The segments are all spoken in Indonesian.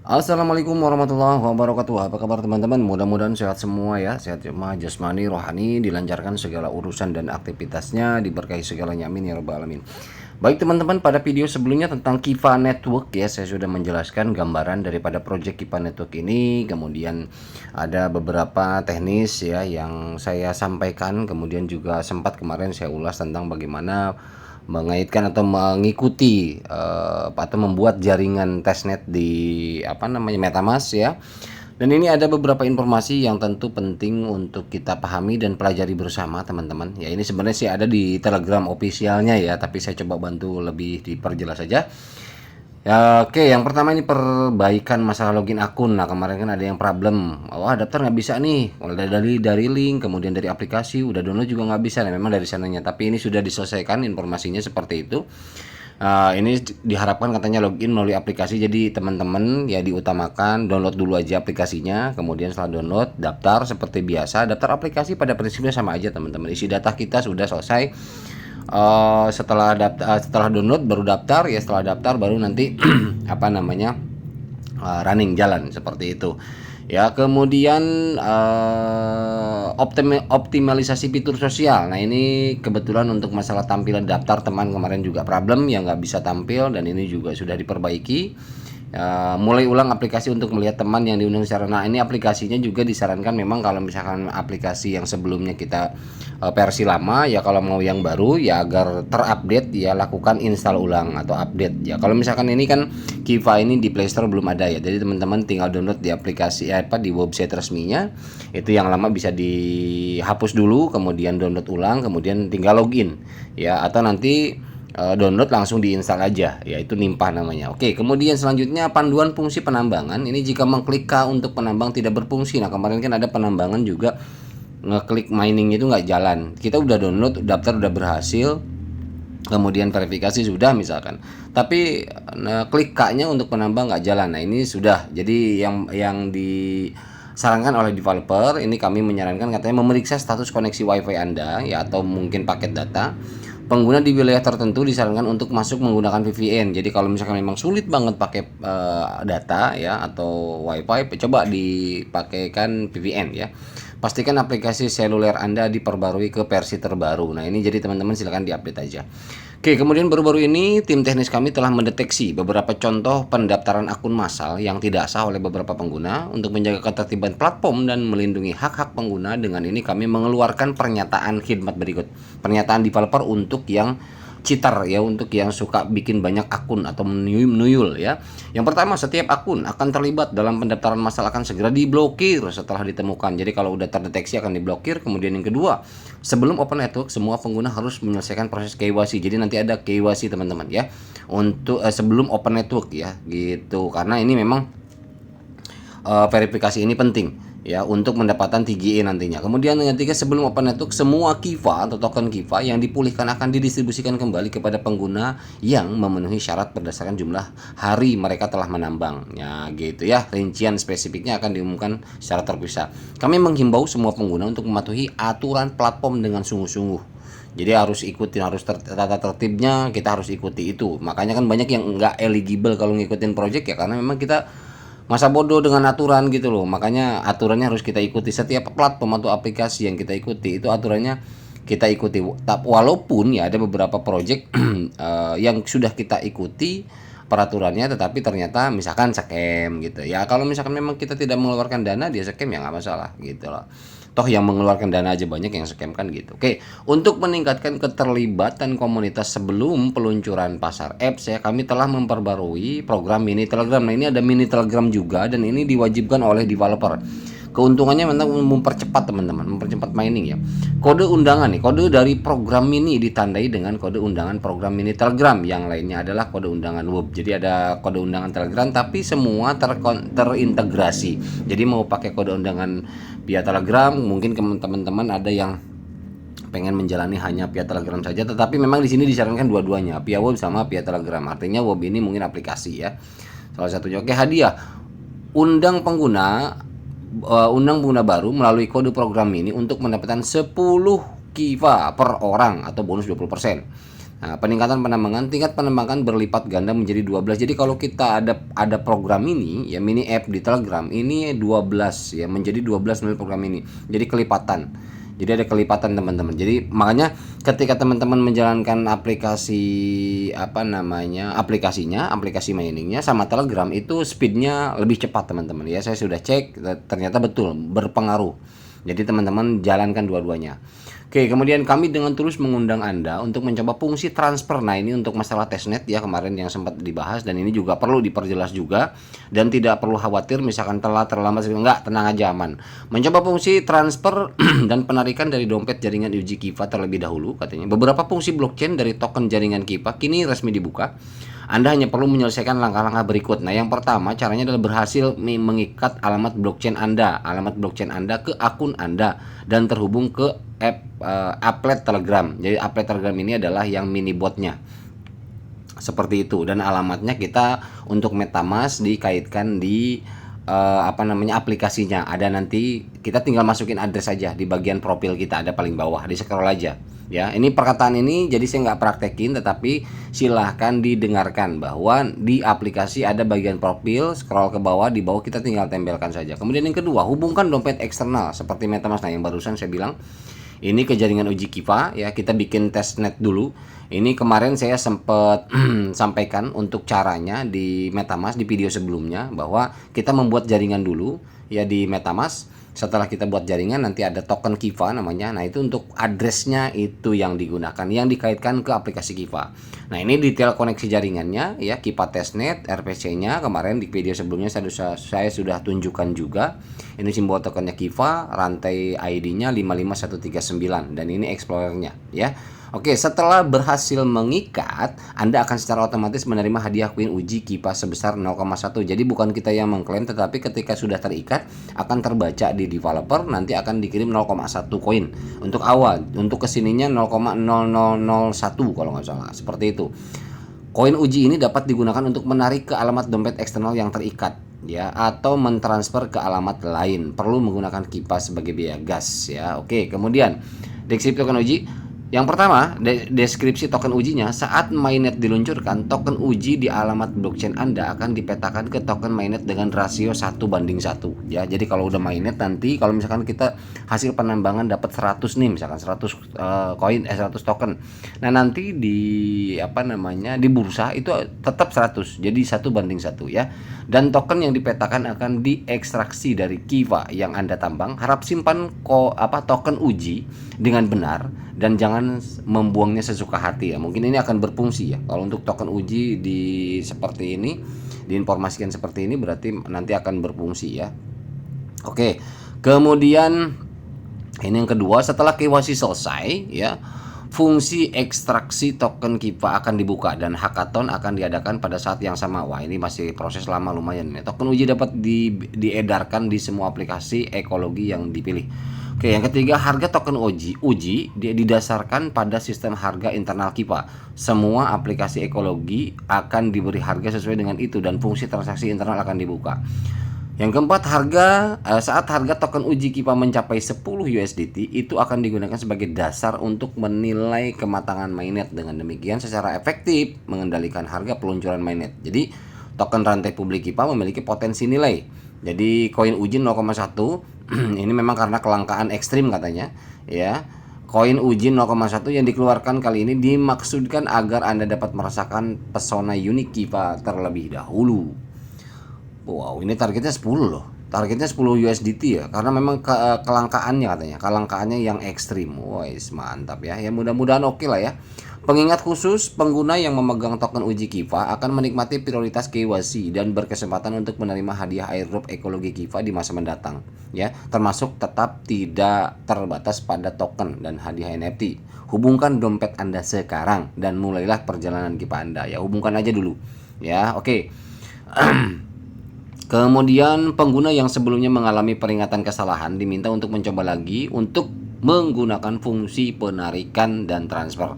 Assalamualaikum warahmatullahi wabarakatuh. Apa kabar teman-teman? Mudah-mudahan sehat semua ya. Sehat semua jasmani, rohani, dilancarkan segala urusan dan aktivitasnya, diberkahi segalanya. Amin ya rabbal alamin. Baik teman-teman, pada video sebelumnya tentang Kiva Network ya, saya sudah menjelaskan gambaran daripada project Kiva Network ini. Kemudian ada beberapa teknis ya yang saya sampaikan. Kemudian juga sempat kemarin saya ulas tentang bagaimana mengaitkan atau mengikuti atau membuat jaringan testnet di MetaMask ya. Dan ini ada beberapa informasi yang tentu penting untuk kita pahami dan pelajari bersama teman-teman. Ya ini sebenarnya sih ada di Telegram officialnya ya, tapi saya coba bantu lebih diperjelas saja. Ya, oke, yang pertama ini perbaikan masalah login akun. Nah, kemarin kan ada yang problem. Wah, daftar nggak bisa nih. Mulai dari link, kemudian dari aplikasi, udah download juga nggak bisa. Nah, memang dari sananya. Tapi ini sudah diselesaikan informasinya seperti itu. Ini diharapkan katanya login melalui aplikasi. Jadi teman-teman ya diutamakan download dulu aja aplikasinya. Kemudian setelah download, daftar seperti biasa. Daftar aplikasi pada prinsipnya sama aja teman-teman. Isi data kita sudah selesai. Setelah download baru daftar ya, setelah daftar baru nanti running jalan seperti itu ya. Kemudian optimalisasi fitur sosial. Nah ini kebetulan untuk masalah tampilan daftar teman kemarin juga problem yang nggak bisa tampil, dan ini juga sudah diperbaiki. Mulai ulang aplikasi untuk melihat teman yang diundang secara. Nah ini aplikasinya juga disarankan memang kalau misalkan aplikasi yang sebelumnya kita versi lama ya, kalau mau yang baru ya agar terupdate ya lakukan install ulang atau update ya. Kalau misalkan ini kan Kiva ini di Play Store belum ada ya, jadi teman-teman tinggal download di aplikasi di website resminya. Itu yang lama bisa dihapus dulu, kemudian download ulang, kemudian tinggal login ya, atau nanti download langsung diinstal aja, yaitu Nimpah namanya. Oke, kemudian selanjutnya panduan fungsi penambangan. Ini jika mengklik K untuk penambang tidak berfungsi. Nah kemarin kan ada penambangan juga ngeklik mining itu nggak jalan. Kita udah download, daftar udah berhasil, kemudian verifikasi sudah misalkan, tapi klik K-nya untuk penambang nggak jalan. Nah ini sudah. Jadi yang disarankan oleh developer ini, kami menyarankan katanya memeriksa status koneksi WiFi Anda ya, atau mungkin paket data. Pengguna di wilayah tertentu disarankan untuk masuk menggunakan VPN. Jadi kalau misalkan memang sulit banget pakai data ya atau WiFi, coba dipakaikan VPN ya. Pastikan aplikasi seluler Anda diperbarui ke versi terbaru. Nah ini jadi teman-teman silahkan diupdate aja. Oke, kemudian baru-baru ini tim teknis kami telah mendeteksi beberapa contoh pendaftaran akun massal yang tidak sah oleh beberapa pengguna. Untuk menjaga ketertiban platform dan melindungi hak-hak pengguna, dengan ini kami mengeluarkan pernyataan khidmat berikut. Pernyataan developer untuk yang cheater ya, untuk yang suka bikin banyak akun atau menuyul ya. Yang pertama, setiap akun akan terlibat dalam pendaftaran massal akan segera diblokir setelah ditemukan. Jadi kalau udah terdeteksi akan diblokir. Kemudian yang kedua, sebelum open network semua pengguna harus menyelesaikan proses KYC. Jadi nanti ada KYC teman-teman ya, untuk sebelum open network ya gitu. Karena ini memang verifikasi ini penting ya untuk mendapatkan TGE nantinya. Kemudian yang ketiga, sebelum open network semua Kiva atau token Kiva yang dipulihkan akan didistribusikan kembali kepada pengguna yang memenuhi syarat berdasarkan jumlah hari mereka telah menambang ya gitu ya. Rincian spesifiknya akan diumumkan secara terpisah. Kami menghimbau semua pengguna untuk mematuhi aturan platform dengan sungguh-sungguh. Jadi harus ikutin, harus tata tertibnya kita harus ikuti itu. Makanya kan banyak yang nggak eligible kalau ngikutin project ya, karena memang kita masa bodoh dengan aturan gitu loh. Makanya aturannya harus kita ikuti. Setiap platform atau aplikasi yang kita ikuti itu aturannya kita ikuti. Walaupun ya ada beberapa project yang sudah kita ikuti peraturannya, tetapi ternyata misalkan scam gitu ya. Kalau misalkan memang kita tidak mengeluarkan dana, dia scam ya nggak masalah gitu loh. Toh yang mengeluarkan dana aja banyak yang scam kan gitu. Oke, untuk meningkatkan keterlibatan komunitas sebelum peluncuran pasar apps ya, kami telah memperbarui program mini telegram. Nah ini ada mini telegram juga, dan ini diwajibkan oleh developer. Keuntungannya memang mempercepat teman-teman, mempercepat mining ya. Kode undangan nih, kode dari program mini ditandai dengan kode undangan program mini Telegram. Yang lainnya adalah kode undangan web. Jadi ada kode undangan Telegram tapi semua terintegrasi. Jadi mau pakai kode undangan via Telegram, mungkin teman-teman ada yang pengen menjalani hanya via Telegram saja, tetapi memang di sini disarankan dua-duanya, via web sama via Telegram. Artinya web ini mungkin aplikasi ya, salah satunya. Oke, hadiah undang pengguna baru melalui kode program ini untuk mendapatkan 10 Kiva per orang atau bonus 20%. Nah, peningkatan penambangan, tingkat penambangan berlipat ganda menjadi 12. Jadi kalau kita ada program ini ya, mini app di Telegram ini 12 ya, menjadi 12 melalui program ini. Jadi kelipatan. Jadi ada kelipatan teman-teman. Jadi makanya ketika teman-teman menjalankan aplikasi aplikasi miningnya sama Telegram itu speednya lebih cepat teman-teman ya. Saya sudah cek, ternyata betul berpengaruh. Jadi teman-teman jalankan dua-duanya. Oke, kemudian kami dengan tulus mengundang Anda untuk mencoba fungsi transfer. Nah, ini untuk masalah testnet ya, kemarin yang sempat dibahas, dan ini juga perlu diperjelas juga, dan tidak perlu khawatir misalkan telat, terlambat, enggak, tenang aja, aman. Mencoba fungsi transfer dan penarikan dari dompet jaringan uji Kiva terlebih dahulu katanya. Beberapa fungsi blockchain dari token jaringan Kiva kini resmi dibuka. Anda hanya perlu menyelesaikan langkah-langkah berikut. Nah, yang pertama caranya adalah berhasil mengikat alamat blockchain Anda ke akun Anda dan terhubung ke applet Telegram. Jadi applet Telegram ini adalah yang mini botnya. Seperti itu, dan alamatnya kita untuk MetaMask dikaitkan di aplikasinya. Ada, nanti kita tinggal masukin address saja di bagian profil kita, ada paling bawah, di scroll aja. Ya, ini perkataan ini jadi saya nggak praktekin, tetapi silahkan didengarkan bahwa di aplikasi ada bagian profil, scroll ke bawah, di bawah kita tinggal tempelkan saja. Kemudian yang kedua, hubungkan dompet eksternal seperti MetaMask. Nah, yang barusan saya bilang ini ke jaringan uji Kiva ya, kita bikin testnet dulu. Ini kemarin saya sempat sampaikan untuk caranya di MetaMask di video sebelumnya, bahwa kita membuat jaringan dulu ya di MetaMask. Setelah kita buat jaringan, nanti ada token Kiva namanya. Nah, itu untuk addressnya itu yang digunakan, yang dikaitkan ke aplikasi Kiva. Nah, ini detail koneksi jaringannya ya, Kiva testnet, RPC-nya kemarin di video sebelumnya saya sudah tunjukkan juga. Ini simbol tokennya Kiva, rantai ID-nya 55139, dan ini Explorer-nya ya. Oke, setelah berhasil mengikat, Anda akan secara otomatis menerima hadiah koin uji Kiva sebesar 0,1. Jadi bukan kita yang mengklaim, tetapi ketika sudah terikat akan terbaca di developer, nanti akan dikirim 0,1 koin untuk awal. Untuk kesininya 0,0001 kalau nggak salah, seperti itu. Koin uji ini dapat digunakan untuk menarik ke alamat dompet eksternal yang terikat ya, atau mentransfer ke alamat lain. Perlu menggunakan Kiva sebagai biaya gas ya. Oke, kemudian deskripsi token uji. Yang pertama, deskripsi token ujinya. Saat mainnet diluncurkan, token uji di alamat blockchain Anda akan dipetakan ke token mainnet dengan rasio 1:1 ya. Jadi kalau udah mainnet, nanti kalau misalkan kita hasil penambangan dapat 100 nih, misalkan 100 koin 100 token. Nah, nanti di di bursa itu tetap 100. Jadi 1:1 ya. Dan token yang dipetakan akan diekstraksi dari Kiva yang Anda tambang. Harap simpan token uji dengan benar dan jangan membuangnya sesuka hati ya. Mungkin ini akan berfungsi ya. Kalau untuk token uji seperti ini, diinformasikan seperti ini, berarti nanti akan berfungsi ya. Oke. Kemudian ini yang kedua, setelah KYC selesai ya, fungsi ekstraksi token Kiva akan dibuka dan hackathon akan diadakan pada saat yang sama. Wah, ini masih proses lama lumayan nih. Token uji dapat diedarkan di semua aplikasi ekologi yang dipilih. Oke, yang ketiga, harga token uji didasarkan pada sistem harga internal Kiva. Semua aplikasi ekologi akan diberi harga sesuai dengan itu, dan fungsi transaksi internal akan dibuka. Yang keempat, saat harga token uji Kiva mencapai 10 USDT, itu akan digunakan sebagai dasar untuk menilai kematangan mainnet. Dengan demikian secara efektif mengendalikan harga peluncuran mainnet. Jadi token rantai publik Kiva memiliki potensi nilai. Jadi koin uji 0,1 ini memang karena kelangkaan ekstrim katanya ya. Koin uji 0,1 yang dikeluarkan kali ini dimaksudkan agar Anda dapat merasakan pesona unik Kiva terlebih dahulu. Wow, ini targetnya 10 loh. Targetnya 10 USDT ya, karena memang kelangkaannya katanya, kelangkaannya yang ekstrim. Wais, mantap ya. Ya mudah-mudahan oke lah ya. Pengingat khusus, pengguna yang memegang token uji Kiva akan menikmati prioritas KYC dan berkesempatan untuk menerima hadiah airdrop ekologi Kiva di masa mendatang ya, termasuk tetap tidak terbatas pada token dan hadiah NFT. Hubungkan dompet Anda sekarang dan mulailah perjalanan Kiva Anda ya. Hubungkan aja dulu ya. Oke. Kemudian pengguna yang sebelumnya mengalami peringatan kesalahan diminta untuk mencoba lagi untuk menggunakan fungsi penarikan dan transfer.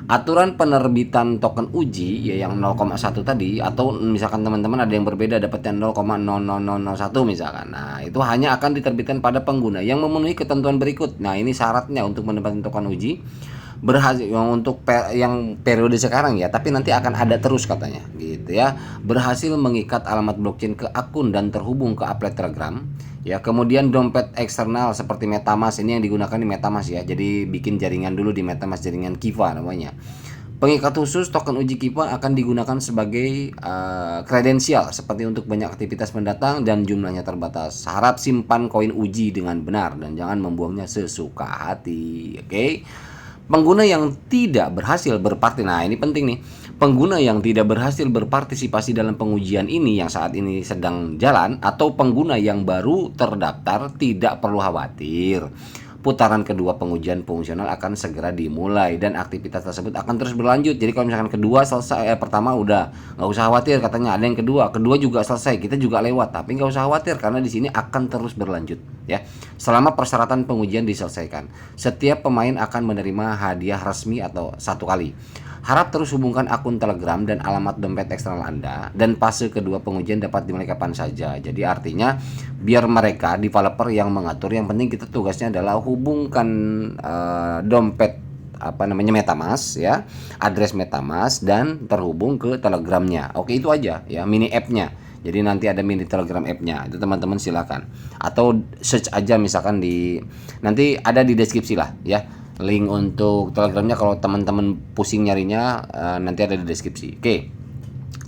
Aturan penerbitan token uji ya yang 0,1 tadi, atau misalkan teman-teman ada yang berbeda dapatnya 0,00001 misalkan. Nah, itu hanya akan diterbitkan pada pengguna yang memenuhi ketentuan berikut. Nah, ini syaratnya untuk mendapatkan token uji. berhasil yang untuk yang periode sekarang ya, tapi nanti akan ada terus katanya gitu ya. Berhasil mengikat alamat blockchain ke akun dan terhubung ke applet Telegram. Ya, kemudian dompet eksternal seperti MetaMask, ini yang digunakan di MetaMask ya. Jadi bikin jaringan dulu di MetaMask, jaringan Kiva namanya. Pengikat khusus token uji Kiva akan digunakan sebagai kredensial seperti untuk banyak aktivitas mendatang dan jumlahnya terbatas. Harap simpan koin uji dengan benar dan jangan membuangnya sesuka hati. Oke. Pengguna yang tidak berhasil berpartisipasi, nah ini penting nih. Pengguna yang tidak berhasil berpartisipasi dalam pengujian ini yang saat ini sedang jalan atau pengguna yang baru terdaftar tidak perlu khawatir. Putaran kedua pengujian fungsional akan segera dimulai dan aktivitas tersebut akan terus berlanjut. Jadi kalau misalkan kedua selesai, pertama udah, nggak usah khawatir katanya. Ada yang kedua juga selesai, kita juga lewat, tapi nggak usah khawatir karena di sini akan terus berlanjut ya. Selama persyaratan pengujian diselesaikan, setiap pemain akan menerima hadiah resmi atau satu kali. Harap terus hubungkan akun Telegram dan alamat dompet eksternal Anda, dan fase kedua pengujian dapat dimulai kapan saja. Jadi artinya biar mereka developer yang mengatur, yang penting kita tugasnya adalah hubungkan dompet MetaMask ya, address MetaMask dan terhubung ke Telegramnya. Oke, itu aja ya, mini app-nya. Jadi nanti ada mini Telegram app-nya. Itu teman-teman silakan. Atau search aja misalkan nanti ada di deskripsi lah ya. Link untuk Telegramnya kalau teman-teman pusing nyarinya, nanti ada di deskripsi. Oke.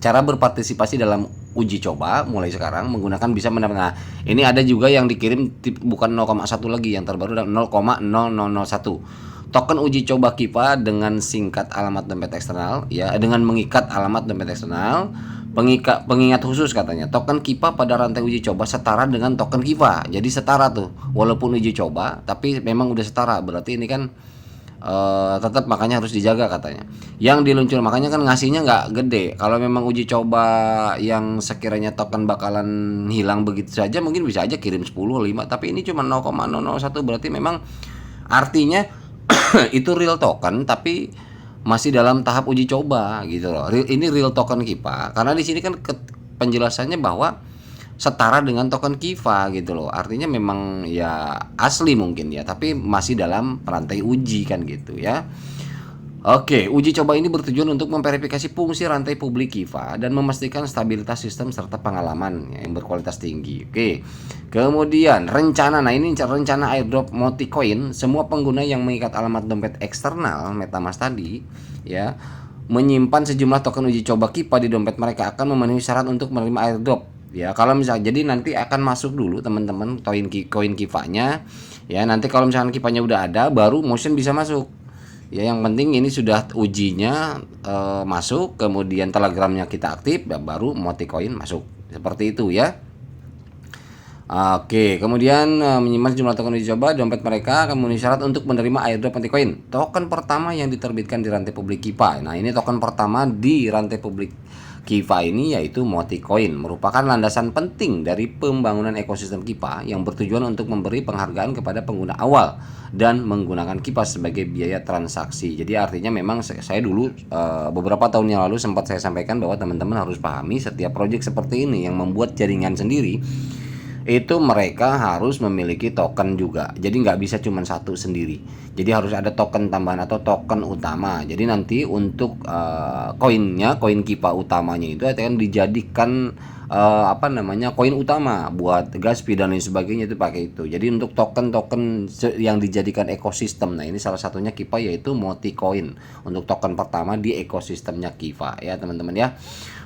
Cara berpartisipasi dalam uji coba mulai sekarang menggunakan bisa mendapat. Nah, ini ada juga yang dikirim bukan 0,1 lagi, yang terbaru 0,0001. Token uji coba Kiva dengan singkat alamat dompet eksternal ya, dengan mengikat alamat dompet eksternal. Pengingat khusus katanya, token Kiva pada rantai uji coba setara dengan token Kiva. Jadi setara tuh, walaupun uji coba tapi memang udah setara. Berarti ini kan tetap, makanya harus dijaga katanya. Yang diluncur makanya kan ngasihnya nggak gede. Kalau memang uji coba yang sekiranya token bakalan hilang begitu saja, mungkin bisa aja kirim 10, 5, tapi ini cuma 0,001, berarti memang artinya itu real token tapi masih dalam tahap uji coba gitu loh. Ini real token Kiva karena di sini kan penjelasannya bahwa setara dengan token Kiva gitu loh. Artinya memang ya asli mungkin ya, tapi masih dalam rantai uji kan gitu ya. Oke, uji coba ini bertujuan untuk memverifikasi fungsi rantai publik Kiva dan memastikan stabilitas sistem serta pengalaman yang berkualitas tinggi. Oke. Kemudian rencana, nah ini rencana airdrop Multicoin, semua pengguna yang mengikat alamat dompet eksternal MetaMask tadi ya, menyimpan sejumlah token uji coba Kiva di dompet mereka akan memenuhi syarat untuk menerima airdrop. Ya, kalau misalnya jadi nanti akan masuk dulu teman-teman koin Kiva-nya ya. Nanti kalau misalkan Kiva-nya udah ada, baru Motion bisa masuk. Ya, yang penting ini sudah ujinya masuk, kemudian Telegramnya kita aktif, baru Multicoin masuk. Seperti itu ya. Oke, kemudian menyimpan jumlah token uji coba dompet mereka akan memenuhi syarat untuk menerima airdrop Multicoin. Token pertama yang diterbitkan di rantai publik Kiva. Nah, ini token pertama di rantai publik Kiva ini yaitu Multicoin, merupakan landasan penting dari pembangunan ekosistem Kiva yang bertujuan untuk memberi penghargaan kepada pengguna awal dan menggunakan Kiva sebagai biaya transaksi. Jadi artinya memang saya dulu beberapa tahun yang lalu sempat saya sampaikan bahwa teman-teman harus pahami setiap proyek seperti ini yang membuat jaringan sendiri itu mereka harus memiliki token juga. Jadi nggak bisa cuma satu sendiri. Jadi harus ada token tambahan atau token utama. Jadi nanti untuk koin Kiva utamanya itu akan dijadikan koin utama buat gas fee dan lain sebagainya, itu pakai itu. Jadi untuk token-token yang dijadikan ekosistem, nah ini salah satunya Kiva yaitu Multicoin untuk token pertama di ekosistemnya Kiva ya teman-teman ya.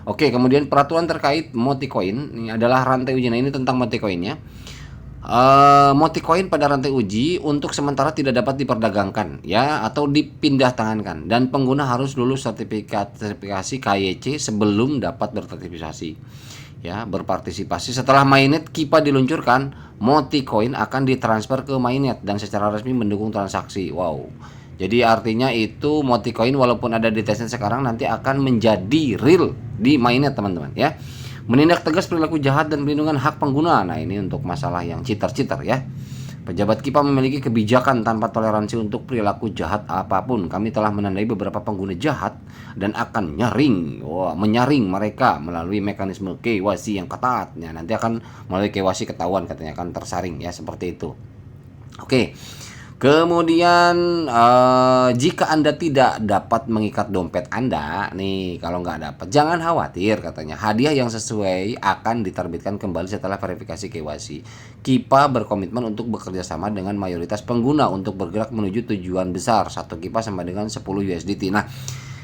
Oke, kemudian peraturan terkait Multicoin ini adalah rantai uji. Nah ini tentang Multicoinnya. Multicoin pada rantai uji untuk sementara tidak dapat diperdagangkan ya atau dipindah tangankan, dan pengguna harus lulus sertifikasi KYC sebelum dapat berpartisipasi ya, berpartisipasi. Setelah mainnet Kiva diluncurkan, Multicoin akan ditransfer ke mainnet dan secara resmi mendukung transaksi. Wow. Jadi artinya itu Multicoin walaupun ada di testnet sekarang nanti akan menjadi real di mainnet teman-teman ya. Menindak tegas perilaku jahat dan pelindungan hak pengguna. Nah ini untuk masalah yang cheater ya. Pejabat Kiva memiliki kebijakan tanpa toleransi untuk perilaku jahat apapun. Kami telah menandai beberapa pengguna jahat dan akan menyaring mereka melalui mekanisme KYC yang ketat. Ya, nanti akan melalui KYC ketahuan katanya akan tersaring ya, seperti itu. Oke. Kemudian jika Anda tidak dapat mengikat dompet Anda, nih kalau nggak dapat, jangan khawatir katanya. Hadiah yang sesuai akan diterbitkan kembali setelah verifikasi KYC. Kipa berkomitmen untuk bekerja sama dengan mayoritas pengguna untuk bergerak menuju tujuan besar. Satu Kipa sama dengan 10 USDT. Nah,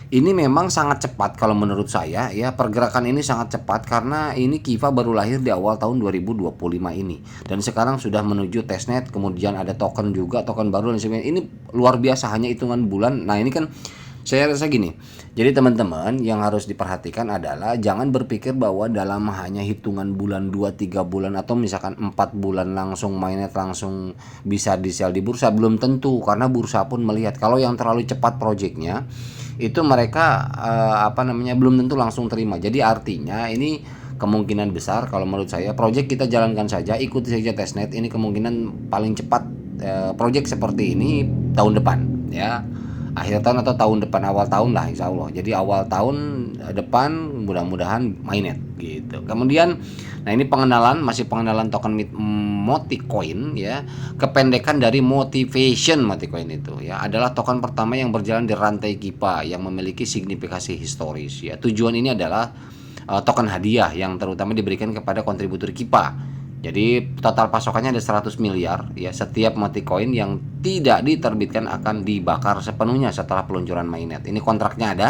ini memang sangat cepat kalau menurut saya ya, pergerakan ini sangat cepat karena ini Kiva baru lahir di awal tahun 2025 ini dan sekarang sudah menuju testnet, kemudian ada token juga, token baru dan sebagainya. Ini luar biasa, hanya hitungan bulan. Nah, ini kan saya rasa gini. Jadi teman-teman yang harus diperhatikan adalah jangan berpikir bahwa dalam hanya hitungan bulan 2-3 bulan atau misalkan 4 bulan langsung mainnet langsung bisa di sell di bursa, belum tentu karena bursa pun melihat kalau yang terlalu cepat projectnya itu mereka belum tentu langsung terima. Jadi artinya ini kemungkinan besar kalau menurut saya project kita jalankan saja, ikuti saja testnet. Ini kemungkinan paling cepat project seperti ini tahun depan ya, akhir tahun atau tahun depan, awal tahun lah insya Allah. Jadi awal tahun depan mudah-mudahan mainnet gitu. Kemudian nah ini masih pengenalan token Moticoin ya. Kependekan dari motivation Moticoin itu ya adalah token pertama yang berjalan di rantai Kipa yang memiliki signifikasi historis ya. Tujuan ini adalah token hadiah yang terutama diberikan kepada kontributor Kipa. Jadi total pasokannya ada 100 miliar ya. Setiap Moticoin yang tidak diterbitkan akan dibakar sepenuhnya setelah peluncuran mainnet. Ini kontraknya ada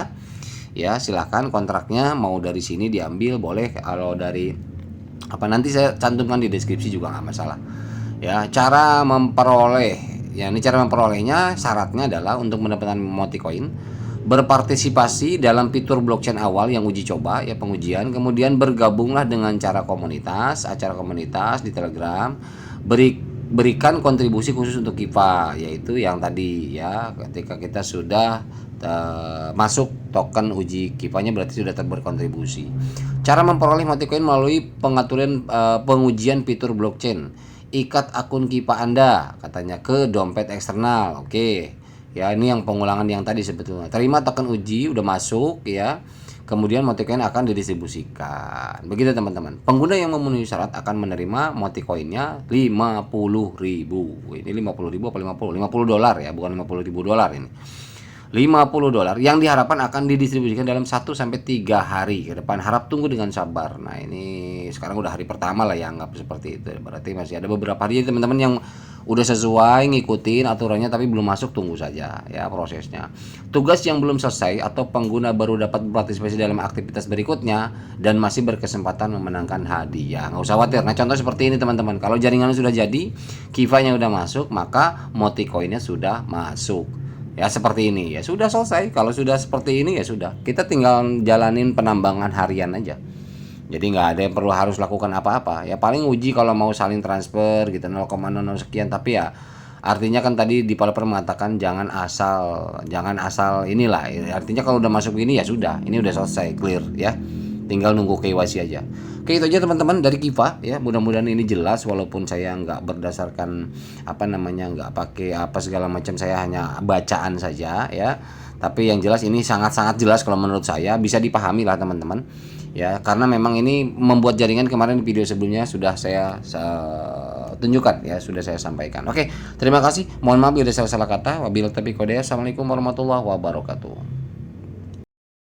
ya, silahkan kontraknya mau dari sini diambil boleh, kalau dari nanti saya cantumkan di deskripsi juga nggak masalah ya. Cara memperoleh ya, ini cara memperolehnya, syaratnya adalah untuk mendapatkan Moticoin berpartisipasi dalam fitur blockchain awal yang uji coba ya, pengujian, kemudian bergabunglah dengan acara komunitas di Telegram, berikan kontribusi khusus untuk Kiva, yaitu yang tadi ya, ketika kita sudah masuk token uji Kivanya berarti sudah berkontribusi. Cara memperoleh Moticoin melalui pengaturan pengujian fitur blockchain. Ikat akun Kipa Anda katanya ke dompet eksternal. Oke. Ya, ini yang pengulangan yang tadi sebetulnya. Terima token uji udah masuk ya. Kemudian Moticoin akan didistribusikan. Begitu teman-teman. Pengguna yang memenuhi syarat akan menerima Moticoinnya 50.000. Ini 50.000 apa 50? $50 ya, bukan 50.000 dolar ini. $50 yang diharapkan akan didistribusikan dalam 1-3 hari ke depan. Harap tunggu dengan sabar. Nah, ini sekarang udah hari pertama lah ya, anggap seperti itu. Berarti masih ada beberapa hari teman-teman yang udah sesuai ngikutin aturannya tapi belum masuk, tunggu saja ya prosesnya. Tugas yang belum selesai atau pengguna baru dapat berpartisipasi dalam aktivitas berikutnya dan masih berkesempatan memenangkan hadiah. Nggak usah khawatir. Nah, contoh seperti ini teman-teman. Kalau jaringan sudah jadi, Kiva-nya udah masuk, maka Moticoin-nya sudah masuk. Ya seperti ini ya sudah selesai. Kalau sudah seperti ini ya sudah, kita tinggal jalanin penambangan harian aja. Jadi nggak ada yang perlu harus lakukan apa-apa ya, paling uji kalau mau saling transfer gitu 0,00 sekian. Tapi ya artinya kan tadi developer mengatakan jangan asal inilah, artinya kalau udah masuk ini ya sudah, ini udah selesai, clear ya, tinggal nunggu KYC aja. Oke, itu aja teman-teman dari Kiva ya. Mudah-mudahan ini jelas walaupun saya nggak berdasarkan nggak pakai segala macam, saya hanya bacaan saja ya. Tapi yang jelas ini sangat-sangat jelas kalau menurut saya, bisa dipahami lah teman-teman ya, karena memang ini membuat jaringan kemarin di video sebelumnya sudah saya tunjukkan ya, sudah saya sampaikan. Oke, terima kasih. Mohon maaf bila ada salah kata. Wabillahi taufiq wal hidayah. Assalamualaikum warahmatullahi wabarakatuh.